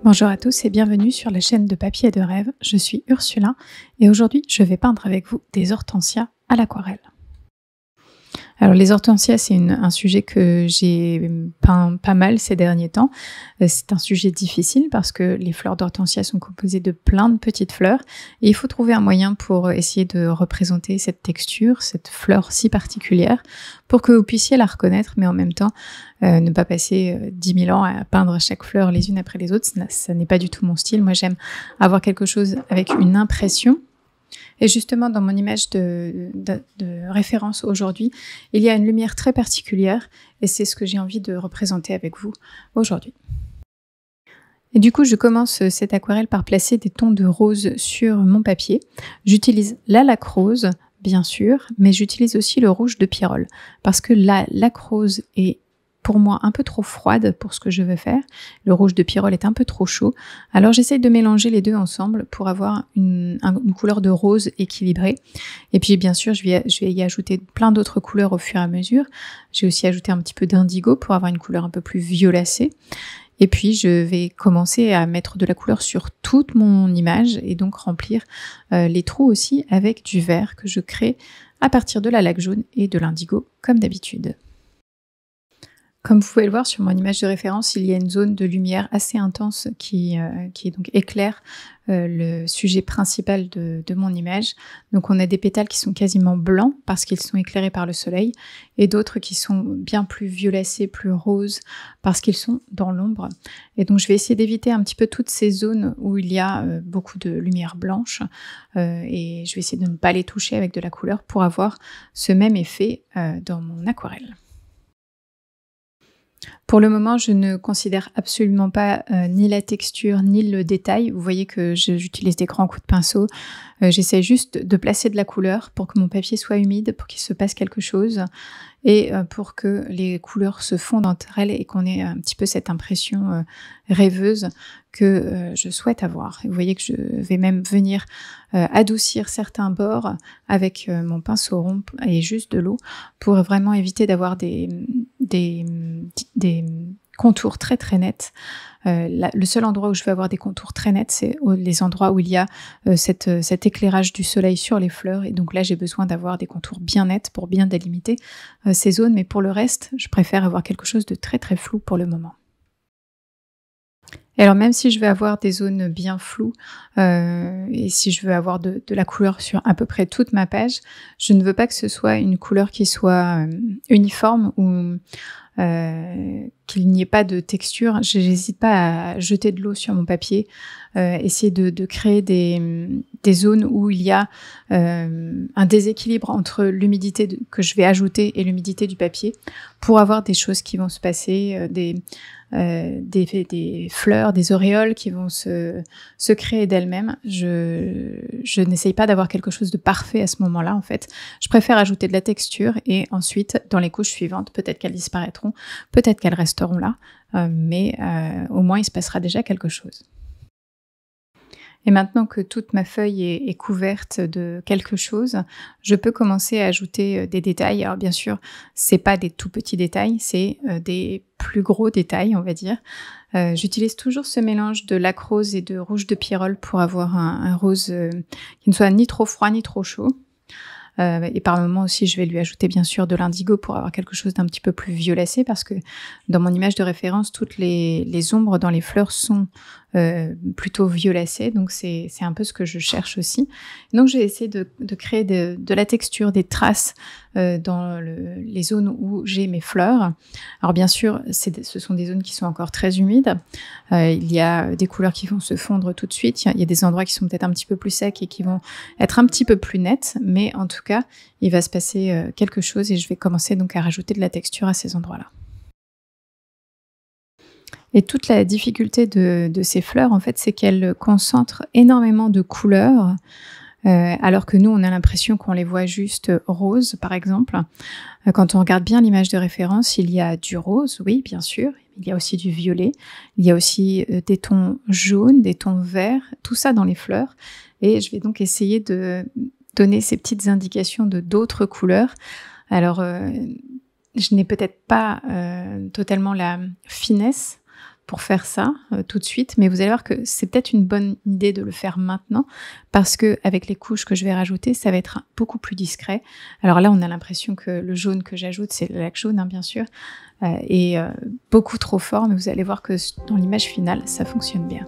Bonjour à tous et bienvenue sur la chaîne de Papier et de Rêve. Je suis Ursula et aujourd'hui je vais peindre avec vous des hortensias à l'aquarelle. Alors les hortensias, c'est un sujet que j'ai peint pas mal ces derniers temps. C'est un sujet difficile parce que les fleurs d'hortensia sont composées de plein de petites fleurs et il faut trouver un moyen pour essayer de représenter cette texture, cette fleur si particulière, pour que vous puissiez la reconnaître, mais en même temps ne pas passer 10 000 ans à peindre chaque fleur les unes après les autres. Ça n'est pas du tout mon style. Moi j'aime avoir quelque chose avec une impression. Et justement, dans mon image de référence aujourd'hui, il y a une lumière très particulière et c'est ce que j'ai envie de représenter avec vous aujourd'hui. Et du coup, je commence cette aquarelle par placer des tons de rose sur mon papier. J'utilise la laque rose, bien sûr, mais j'utilise aussi le rouge de Pyrrole parce que la laque rose est pour moi un peu trop froide pour ce que je veux faire. Le rouge de Pyrrole est un peu trop chaud. Alors j'essaye de mélanger les deux ensemble pour avoir une couleur de rose équilibrée. Et puis bien sûr, je vais y ajouter plein d'autres couleurs au fur et à mesure. J'ai aussi ajouté un petit peu d'indigo pour avoir une couleur un peu plus violacée. Et puis je vais commencer à mettre de la couleur sur toute mon image et donc remplir les trous aussi avec du vert que je crée à partir de la laque jaune et de l'indigo comme d'habitude. Comme vous pouvez le voir sur mon image de référence, il y a une zone de lumière assez intense qui donc éclaire le sujet principal de mon image. Donc on a des pétales qui sont quasiment blancs parce qu'ils sont éclairés par le soleil et d'autres qui sont bien plus violacés, plus roses parce qu'ils sont dans l'ombre. Et donc je vais essayer d'éviter un petit peu toutes ces zones où il y a beaucoup de lumière blanche et je vais essayer de ne pas les toucher avec de la couleur pour avoir ce même effet dans mon aquarelle. Pour le moment, je ne considère absolument pas ni la texture ni le détail. Vous voyez que j'utilise des grands coups de pinceau. J'essaie juste de placer de la couleur pour que mon papier soit humide, pour qu'il se passe quelque chose et pour que les couleurs se fondent entre elles et qu'on ait un petit peu cette impression rêveuse que je souhaite avoir. Et vous voyez que je vais même venir adoucir certains bords avec mon pinceau rond et juste de l'eau pour vraiment éviter d'avoir des contours très très nets. Le seul endroit où je vais avoir des contours très nets, c'est les endroits où il y a cet éclairage du soleil sur les fleurs. Et donc là, j'ai besoin d'avoir des contours bien nets pour bien délimiter ces zones. Mais pour le reste, je préfère avoir quelque chose de très très flou pour le moment. Et alors même si je vais avoir des zones bien floues et si je veux avoir de la couleur sur à peu près toute ma page, je ne veux pas que ce soit une couleur qui soit uniforme ou qu'il n'y ait pas de texture. J'hésite pas à jeter de l'eau sur mon papier, essayer de créer des zones où il y a un déséquilibre entre l'humidité que je vais ajouter et l'humidité du papier pour avoir des choses qui vont se passer, des fleurs, des auréoles qui vont se créer d'elles-mêmes. Je n'essaye pas d'avoir quelque chose de parfait à ce moment-là, en fait. Je préfère ajouter de la texture et ensuite, dans les couches suivantes, peut-être qu'elles disparaîtront, peut-être qu'elles resteront là, mais au moins il se passera déjà quelque chose. Et maintenant que toute ma feuille est couverte de quelque chose, je peux commencer à ajouter des détails. Alors bien sûr, c'est pas des tout petits détails, c'est des plus gros détails, on va dire. J'utilise toujours ce mélange de laque rose et de rouge de Pyrrole pour avoir un rose qui ne soit ni trop froid ni trop chaud. Et par moments aussi, je vais lui ajouter bien sûr de l'indigo pour avoir quelque chose d'un petit peu plus violacé parce que dans mon image de référence, toutes les ombres dans les fleurs sont plutôt violacées, donc c'est un peu ce que je cherche aussi. Donc j'ai essayé de créer de la texture, des traces dans les zones où j'ai mes fleurs. Alors bien sûr, ce sont des zones qui sont encore très humides. Il y a des couleurs qui vont se fondre tout de suite. Il y a des endroits qui sont peut-être un petit peu plus secs et qui vont être un petit peu plus nets, mais en tout cas, il va se passer quelque chose et je vais commencer donc à rajouter de la texture à ces endroits-là. Et toute la difficulté de ces fleurs, en fait, c'est qu'elles concentrent énormément de couleurs, alors que nous, on a l'impression qu'on les voit juste roses, par exemple. Quand on regarde bien l'image de référence, il y a du rose, oui, bien sûr. Il y a aussi du violet. Il y a aussi des tons jaunes, des tons verts, tout ça dans les fleurs. Et je vais donc essayer de donner ces petites indications de d'autres couleurs. Alors, je n'ai peut-être pas totalement la finesse pour faire ça tout de suite, mais vous allez voir que c'est peut-être une bonne idée de le faire maintenant parce que avec les couches que je vais rajouter, ça va être beaucoup plus discret. Alors là, on a l'impression que le jaune que j'ajoute, c'est le lac jaune, hein, bien sûr, et beaucoup trop fort, mais vous allez voir que dans l'image finale, ça fonctionne bien.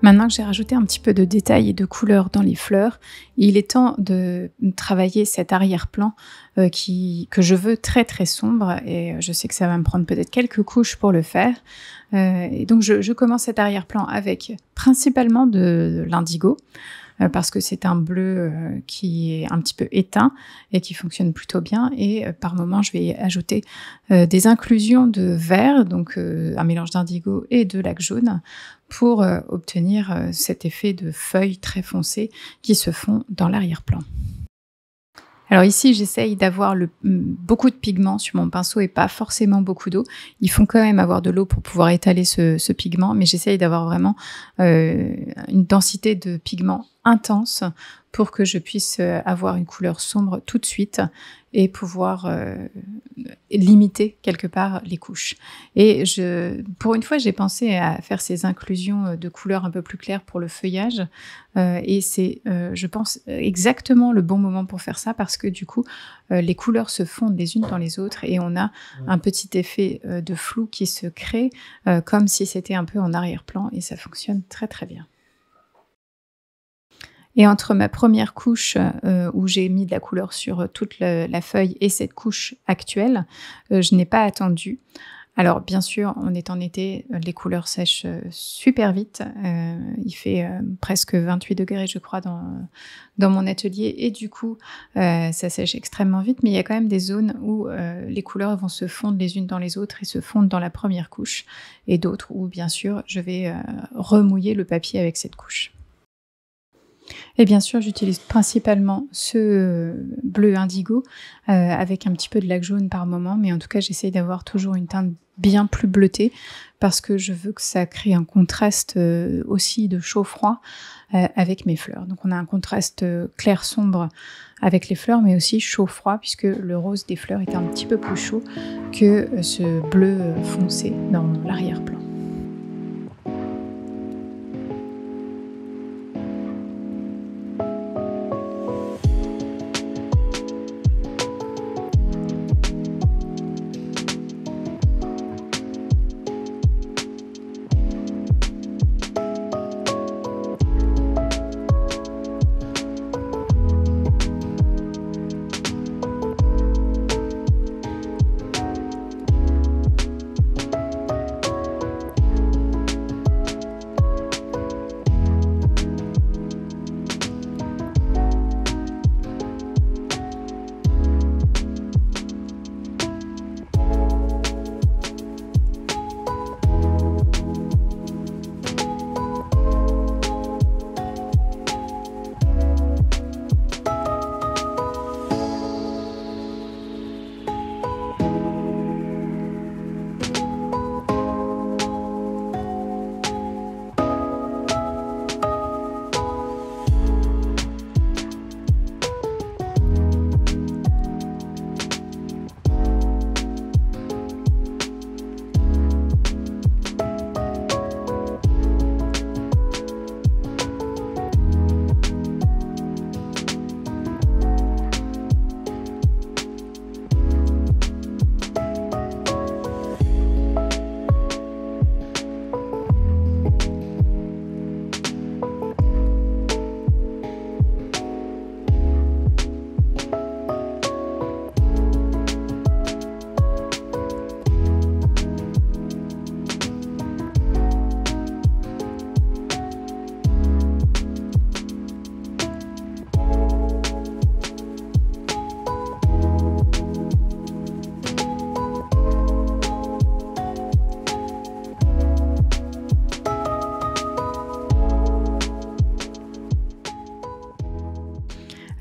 Maintenant que j'ai rajouté un petit peu de détails et de couleurs dans les fleurs, il est temps de travailler cet arrière-plan que je veux très très sombre, et je sais que ça va me prendre peut-être quelques couches pour le faire. Et donc je commence cet arrière-plan avec principalement de l'indigo, parce que c'est un bleu qui est un petit peu éteint et qui fonctionne plutôt bien, et par moment je vais ajouter des inclusions de vert, donc un mélange d'indigo et de lac jaune, pour obtenir cet effet de feuilles très foncées qui se font dans l'arrière-plan. Alors ici, j'essaye d'avoir beaucoup de pigments sur mon pinceau et pas forcément beaucoup d'eau. Il faut quand même avoir de l'eau pour pouvoir étaler ce pigment, mais j'essaye d'avoir vraiment une densité de pigment intense pour que je puisse avoir une couleur sombre tout de suite et pouvoir limiter quelque part les couches. Et pour une fois, j'ai pensé à faire ces inclusions de couleurs un peu plus claires pour le feuillage, et c'est, je pense, exactement le bon moment pour faire ça, parce que du coup, les couleurs se fondent les unes dans les autres et on a un petit effet de flou qui se crée, comme si c'était un peu en arrière-plan, et ça fonctionne très très bien. Et entre ma première couche où j'ai mis de la couleur sur toute la feuille et cette couche actuelle, je n'ai pas attendu. Alors bien sûr, on est en été, les couleurs sèchent super vite. Il fait presque 28 degrés, je crois, dans mon atelier, et du coup, ça sèche extrêmement vite. Mais il y a quand même des zones où les couleurs vont se fondre les unes dans les autres et se fondent dans la première couche, et d'autres où, bien sûr, je vais remouiller le papier avec cette couche. Et bien sûr, j'utilise principalement ce bleu indigo avec un petit peu de lac jaune par moment, mais en tout cas, j'essaye d'avoir toujours une teinte bien plus bleutée parce que je veux que ça crée un contraste aussi de chaud-froid avec mes fleurs. Donc on a un contraste clair-sombre avec les fleurs, mais aussi chaud-froid, puisque le rose des fleurs est un petit peu plus chaud que ce bleu foncé dans l'arrière-plan.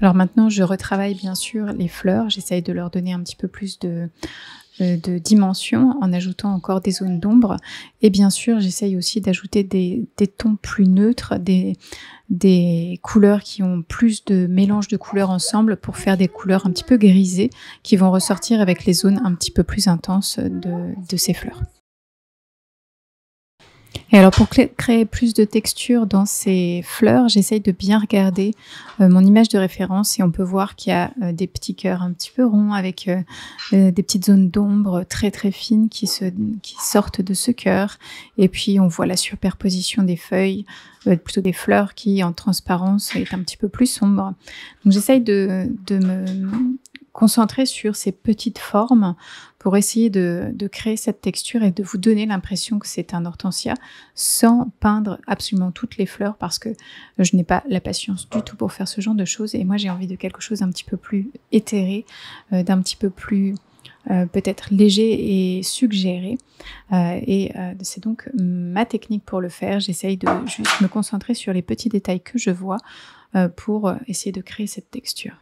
Alors maintenant, je retravaille bien sûr les fleurs. J'essaye de leur donner un petit peu plus de dimension en ajoutant encore des zones d'ombre. Et bien sûr, j'essaye aussi d'ajouter des tons plus neutres, des couleurs qui ont plus de mélange de couleurs ensemble pour faire des couleurs un petit peu grisées qui vont ressortir avec les zones un petit peu plus intenses de ces fleurs. Et alors pour créer plus de texture dans ces fleurs, j'essaye de bien regarder mon image de référence et on peut voir qu'il y a des petits cœurs un petit peu ronds avec des petites zones d'ombre très très fines qui sortent de ce cœur. Et puis on voit la superposition des feuilles, plutôt des fleurs qui en transparence est un petit peu plus sombre. Donc j'essaye de me concentrer sur ces petites formes pour essayer de créer cette texture et de vous donner l'impression que c'est un hortensia sans peindre absolument toutes les fleurs parce que je n'ai pas la patience du tout pour faire ce genre de choses et moi j'ai envie de quelque chose d'un petit peu plus éthéré, d'un petit peu plus peut-être léger et suggéré c'est donc ma technique pour le faire. J'essaye de juste me concentrer sur les petits détails que je vois pour essayer de créer cette texture.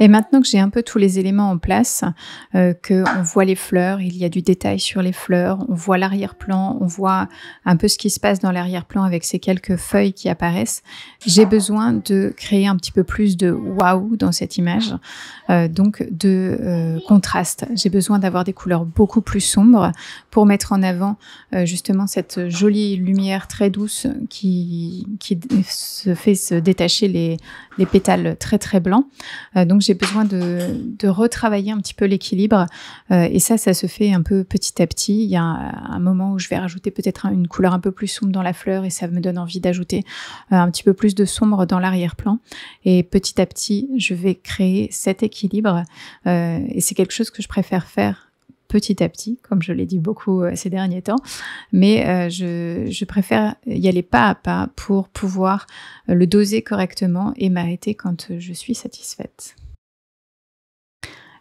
Et maintenant que j'ai un peu tous les éléments en place, qu'on voit les fleurs, il y a du détail sur les fleurs, on voit l'arrière-plan, on voit un peu ce qui se passe dans l'arrière-plan avec ces quelques feuilles qui apparaissent, j'ai besoin de créer un petit peu plus de waouh dans cette image, donc de contraste. J'ai besoin d'avoir des couleurs beaucoup plus sombres pour mettre en avant justement cette jolie lumière très douce qui se fait se détacher les pétales très très blancs. Donc j'ai besoin de retravailler un petit peu l'équilibre et ça se fait un peu petit à petit. Il y a un moment où je vais rajouter peut-être une couleur un peu plus sombre dans la fleur et ça me donne envie d'ajouter un petit peu plus de sombre dans l'arrière-plan et petit à petit je vais créer cet équilibre et c'est quelque chose que je préfère faire petit à petit, comme je l'ai dit beaucoup ces derniers temps, mais je préfère y aller pas à pas pour pouvoir le doser correctement et m'arrêter quand je suis satisfaite.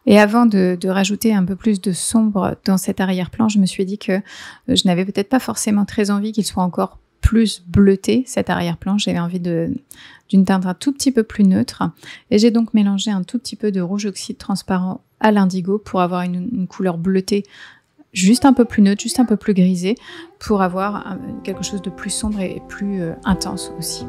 Et avant de rajouter un peu plus de sombre dans cet arrière-plan, je me suis dit que je n'avais peut-être pas forcément très envie qu'il soit encore plus bleuté, cet arrière-plan. J'avais envie d'une teinte un tout petit peu plus neutre. Et j'ai donc mélangé un tout petit peu de rouge oxyde transparent à l'indigo pour avoir une couleur bleutée juste un peu plus neutre, juste un peu plus grisée, pour avoir quelque chose de plus sombre et plus intense aussi.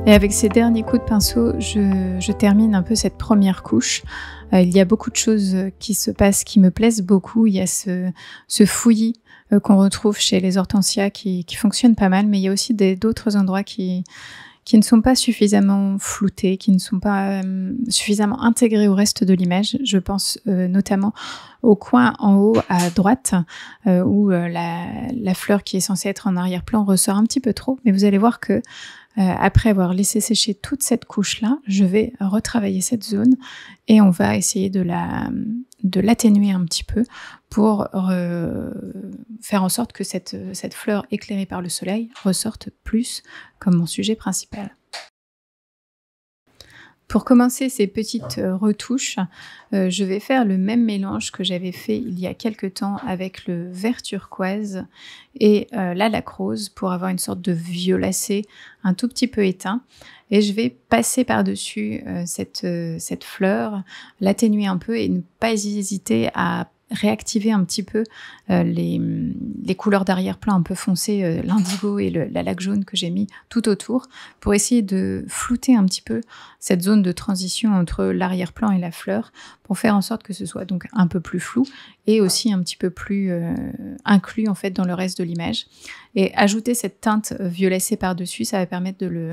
Et avec ces derniers coups de pinceau, je termine un peu cette première couche. Il y a beaucoup de choses qui se passent, qui me plaisent beaucoup. Il y a ce fouillis qu'on retrouve chez les hortensias qui fonctionnent pas mal, mais il y a aussi d'autres endroits qui ne sont pas suffisamment floutés, qui ne sont pas suffisamment intégrés au reste de l'image. Je pense notamment au coin en haut à droite, où la fleur qui est censée être en arrière-plan ressort un petit peu trop, mais vous allez voir que après avoir laissé sécher toute cette couche-là, je vais retravailler cette zone et on va essayer de l'atténuer un petit peu pour faire en sorte que cette fleur éclairée par le soleil ressorte plus comme mon sujet principal. Pour commencer ces petites retouches, je vais faire le même mélange que j'avais fait il y a quelques temps avec le vert turquoise et la laque rose pour avoir une sorte de violacé un tout petit peu éteint. Et je vais passer par-dessus cette fleur, l'atténuer un peu et ne pas hésiter à réactiver un petit peu les couleurs d'arrière-plan un peu foncées, l'indigo et la laque jaune que j'ai mis tout autour pour essayer de flouter un petit peu cette zone de transition entre l'arrière-plan et la fleur pour faire en sorte que ce soit donc un peu plus flou et aussi un petit peu plus inclus en fait dans le reste de l'image. Et ajouter cette teinte violacée par-dessus, ça va permettre de le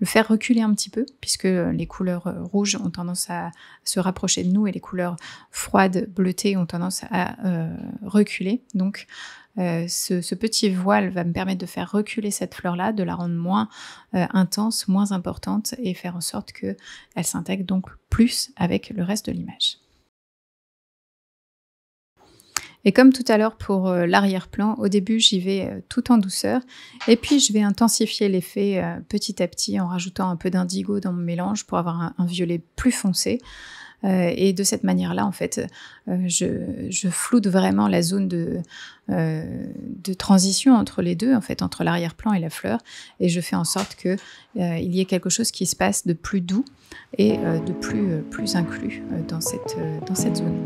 faire reculer un petit peu puisque les couleurs rouges ont tendance à se rapprocher de nous et les couleurs froides, bleutées ont tendance à reculer. Donc ce petit voile va me permettre de faire reculer cette fleur-là, de la rendre moins intense, moins importante et faire en sorte qu'elle s'intègre donc plus avec le reste de l'image. Et comme tout à l'heure pour l'arrière-plan, au début j'y vais tout en douceur et puis je vais intensifier l'effet petit à petit en rajoutant un peu d'indigo dans mon mélange pour avoir un violet plus foncé. Et de cette manière-là, en fait, je floute vraiment la zone de transition entre les deux, en fait, entre l'arrière-plan et la fleur, et je fais en sorte que il y ait quelque chose qui se passe de plus doux et de plus inclus dans cette zone.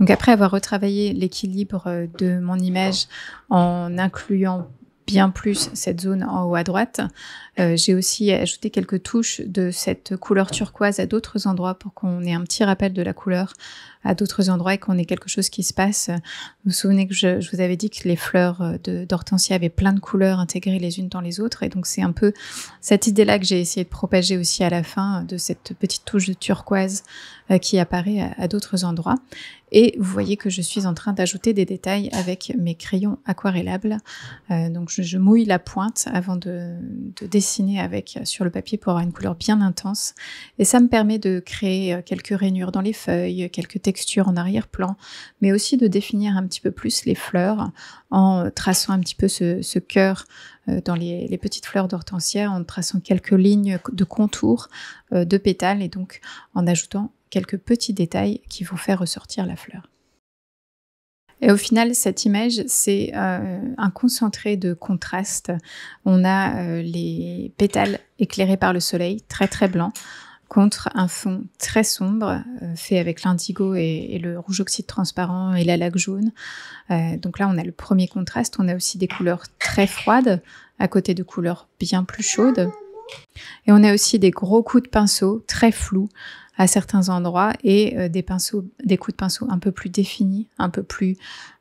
Donc après avoir retravaillé l'équilibre de mon image en incluant bien plus cette zone en haut à droite, j'ai aussi ajouté quelques touches de cette couleur turquoise à d'autres endroits pour qu'on ait un petit rappel de la couleur à d'autres endroits et qu'on ait quelque chose qui se passe. Vous vous souvenez que je vous avais dit que les fleurs d'hortensia avaient plein de couleurs intégrées les unes dans les autres, et donc c'est un peu cette idée-là que j'ai essayé de propager aussi à la fin, de cette petite touche de turquoise qui apparaît à d'autres endroits. Et vous voyez que je suis en train d'ajouter des détails avec mes crayons aquarellables. Donc je mouille la pointe avant de dessiner sur le papier pour avoir une couleur bien intense. Et ça me permet de créer quelques rainures dans les feuilles, quelques textures en arrière-plan, mais aussi de définir un petit peu plus les fleurs en traçant un petit peu ce cœur dans les petites fleurs d'hortensia, en traçant quelques lignes de contour de pétales et donc en ajoutant quelques petits détails qui vont faire ressortir la fleur. Et au final, cette image, c'est un concentré de contraste. On a les pétales éclairés par le soleil, très très blancs, contre un fond très sombre, fait avec l'indigo et le rouge oxyde transparent et la laque jaune. Donc là, on a le premier contraste. On a aussi des couleurs très froides, à côté de couleurs bien plus chaudes. Et on a aussi des gros coups de pinceau très flous à certains endroits et des coups de pinceau un peu plus définis, un peu plus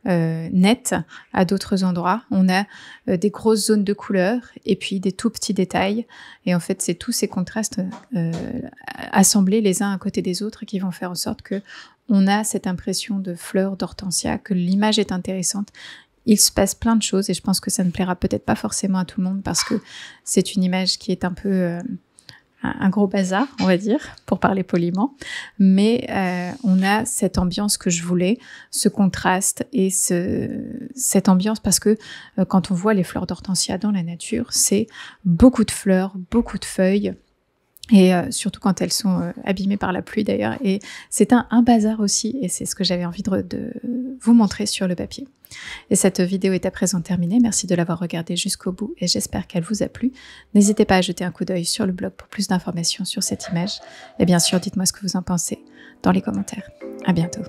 nets à d'autres endroits. On a des grosses zones de couleurs et puis des tout petits détails. Et en fait, c'est tous ces contrastes assemblés les uns à côté des autres qui vont faire en sorte que on a cette impression de fleurs d'hortensia, que l'image est intéressante. Il se passe plein de choses et je pense que ça ne plaira peut-être pas forcément à tout le monde parce que c'est une image qui est un peu un gros bazar, on va dire, pour parler poliment. Mais on a cette ambiance que je voulais, ce contraste et cette ambiance parce que quand on voit les fleurs d'hortensia dans la nature, c'est beaucoup de fleurs, beaucoup de feuilles. Et surtout quand elles sont abîmées par la pluie d'ailleurs. Et c'est un bazar aussi, et c'est ce que j'avais envie de vous montrer sur le papier. Et cette vidéo est à présent terminée. Merci de l'avoir regardée jusqu'au bout et j'espère qu'elle vous a plu. N'hésitez pas à jeter un coup d'œil sur le blog pour plus d'informations sur cette image. Et bien sûr, dites-moi ce que vous en pensez dans les commentaires. À bientôt.